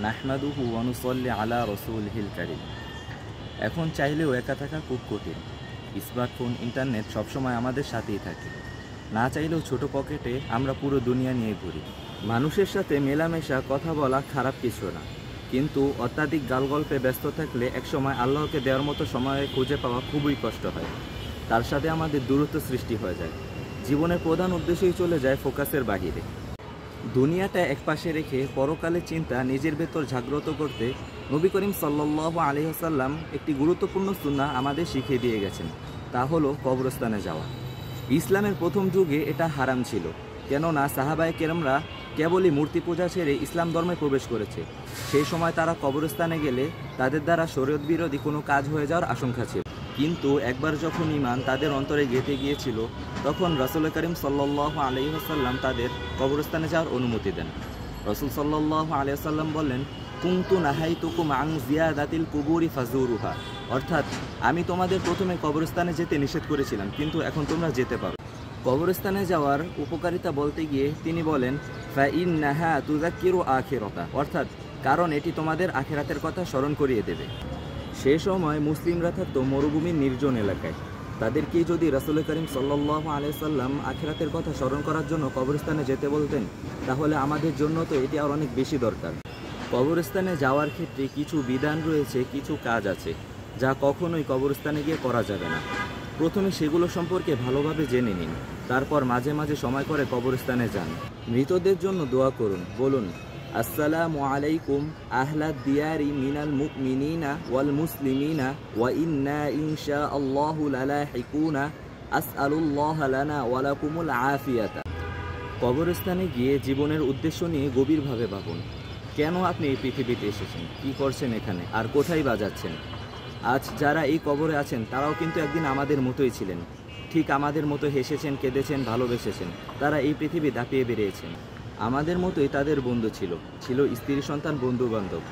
নাহমাদুহু ওয়া নুসাল্লি আলা রাসূলিহিল কারীম। এখন চাইলেও একা থাকা খুব কঠিন। স্মার্টফোন, ইন্টারনেট সবসময় আমাদের সাথেই থাকে। না চাইলেও ছোট পকেটে আমরা পুরো দুনিয়া নিয়ে ঘুরি। মানুষের সাথে মেলামেশা, কথা বলা খারাপ কিছু না, কিন্তু অত্যাধিক গালগল্পে ব্যস্ত থাকলে একসময় আল্লাহকে দেওয়ার মতো সময় খুঁজে পাওয়া খুবই কষ্ট হয়। তার সাথে আমাদের দূরত্ব সৃষ্টি হয়ে যায়। জীবনের প্রধান উদ্দেশ্যই চলে যায় ফোকাসের বাহিরে। দুনিয়াটা একপাশে রেখে পরকালের চিন্তা নিজের ভেতর জাগ্রত করতে নবী করিম সাল্লাল্লাহু আলাইহি ওয়াসাল্লাম একটি গুরুত্বপূর্ণ সুন্নাহ আমাদের শিখিয়ে দিয়ে গেছেন। তা হলো কবরস্থানে যাওয়া। ইসলামের প্রথম যুগে এটা হারাম ছিল, কেননা সাহাবায়ে কেরামরা কেবলই মূর্তি পূজা ছেড়ে ইসলাম ধর্মে প্রবেশ করেছে। সেই সময় তারা কবরস্থানে গেলে তাদের দ্বারা শরীয়ত বিরোধী কোনো কাজ হয়ে যাওয়ার আশঙ্কা ছিল। কিন্তু একবার যখন ঈমান তাদের অন্তরে গেঁথে গিয়েছিল, তখন রাসূল করিম সাল্লাল্লাহু আলাইহি ওয়াসাল্লাম তাদের কবরস্থানে যাওয়ার অনুমতি দেন। রাসূল সাল্লাল্লাহু আলাইহি ওয়াসাল্লাম বললেন, কুনতু নাহাইতুকুম আন জিয়াদাতিল কুবুরি ফাজুরুহা, অর্থাৎ আমি তোমাদের প্রথমে কবরস্থানে যেতে নিষেধ করেছিলাম, কিন্তু এখন তোমরা যেতে পারো। কবরস্থানে যাওয়ার উপকারিতা বলতে গিয়ে তিনি বলেন, ফাইন্নাহা তুযাক্কিরু আখিরাতা, অর্থাৎ কারণ এটি তোমাদের আখিরাতের কথা স্মরণ করিয়ে দেবে। সে সময় মুসলিমরা থাকতো মরুভূমির নির্জন এলাকায়। তাদেরকে যদি রাসূল করিম সাল্লাল্লাহু আলাইহি ওয়াসাল্লাম আখিরাতের কথা স্মরণ করার জন্য কবরস্থানে যেতে বলতেন, তাহলে আমাদের জন্য তো এটি আর অনেক বেশি দরকার। কবরস্থানে যাওয়ার ক্ষেত্রে কিছু বিধান রয়েছে, কিছু কাজ আছে যা কখনোই কবরস্থানে গিয়ে করা যাবে না। প্রথমে সেগুলো সম্পর্কে ভালোভাবে জেনে নিন, তারপর মাঝে মাঝে সময় করে কবরস্থানে যান। মৃতদের জন্য দোয়া করুন, বলুন, আসসালামু আলাইকুম আহলাদ দিয়ারি মিনাল মুমিনিনা ওয়াল মুসলিমিনা ওয়া ইন্না ইনশাআল্লাহু লালাহিকুনা আসআলুল্লাহ লানা ওয়া লাকুমুল আফিয়াতা। কবরস্থানে গিয়ে জীবনের উদ্দেশ্য নিয়ে গভীরভাবে ভাবুন। কেন আপনি এই পৃথিবীতে এসেছেন, কি করছেন এখানে, আর কোথায় বাজাচ্ছেন? আজ যারা এই কবরে আছেন তারাও কিন্তু একদিন আমাদের মতোই ছিলেন। ঠিক আমাদের মতো হেসেছেন, কেঁদেছেন, ভালোবেসেছেন। তারা এই পৃথিবী দাপিয়ে বেরিয়েছেন। আমাদের মতোই তাদের বন্ধু ছিল স্ত্রী, সন্তান, বন্ধু বান্ধব।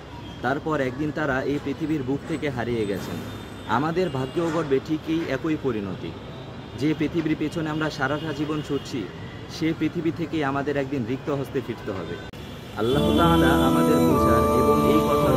তারপর একদিন তারা এই পৃথিবীর বুক থেকে হারিয়ে গেছেন। আমাদের ভাগ্যও ঘটবে ঠিকই একই পরিণতি। যে পৃথিবীর পেছনে আমরা সারাটা জীবন ছুটছি, সে পৃথিবী থেকেই আমাদের একদিন রিক্ত হস্তে ফিরতে হবে। আল্লাহ তাআলা আমাদের বোঝার এবং এই কথার